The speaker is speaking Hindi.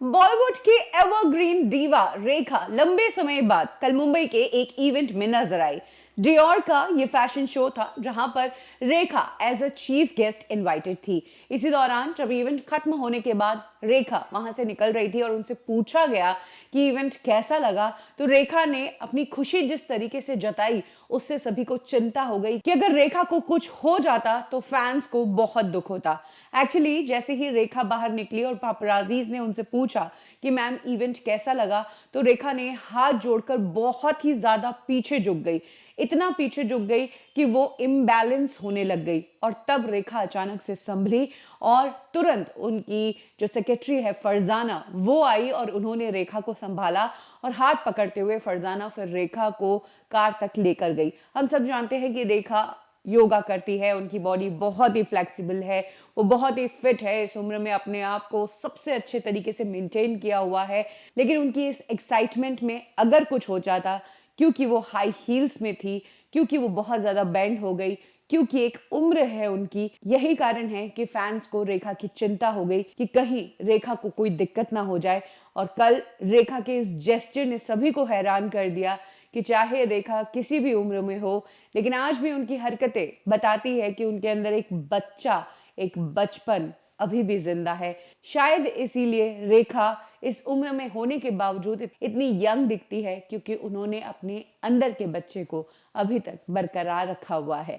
बॉलीवुड की एवरग्रीन डीवा रेखा लंबे समय बाद कल मुंबई के एक इवेंट में नजर आई। डियोर का ये फैशन शो था जहां पर Rekha as a chief guest invited थी। इसी दौरान जब इवेंट खत्म होने के बाद रेखा वहां से निकल रही थी और उनसे पूछा गया कि इवेंट कैसा लगा, तो रेखा ने अपनी खुशी जिस तरीके से जताई उससे सभी को चिंता हो गई कि अगर रेखा को कुछ हो जाता तो फैंस को बहुत दुख होता। एक्चुअली जैसे ही रेखा बाहर निकली और पापराजीज ने उनसे पूछा कि मैम इवेंट कैसा लगा, तो रेखा ने हाथ जोड़कर बहुत ही ज्यादा पीछे झुक गई। इतना पीछे झुक गई कि वो इम्बैलेंस होने लग गई और तब रेखा अचानक से संभली और तुरंत उनकी जो सेक्रेटरी है फरजाना वो आई और उन्होंने रेखा को संभाला और हाथ पकड़ते हुए फरजाना फिर रेखा को कार तक लेकर गई। हम सब जानते हैं कि रेखा योगा करती है, उनकी बॉडी बहुत ही फ्लेक्सिबल है, वो बहुत ही फिट है, इस उम्र में अपने आप को सबसे अच्छे तरीके से मेंटेन किया हुआ है। लेकिन उनकी इस एक्साइटमेंट में अगर कुछ हो जाता, क्योंकि वो हाई हील्स में थी, क्योंकि वो बहुत ज़्यादा बेंड हो गई, क्योंकि एक उम्र है उनकी, यही कारण है कि फैंस को रेखा की चिंता हो गई कि कहीं रेखा को कोई दिक्कत ना हो जाए। और कल रेखा के इस जेस्चर ने सभी को हैरान कर दिया कि चाहे रेखा किसी भी उम्र में हो, लेकिन आज भी उनकी हरकतें बताती है कि उनके अंदर एक बच्चा, एक बचपन अभी भी जिंदा है। शायद इसीलिए रेखा इस उम्र में होने के बावजूद इतनी यंग दिखती है, क्योंकि उन्होंने अपने अंदर के बच्चे को अभी तक बरकरार रखा हुआ है।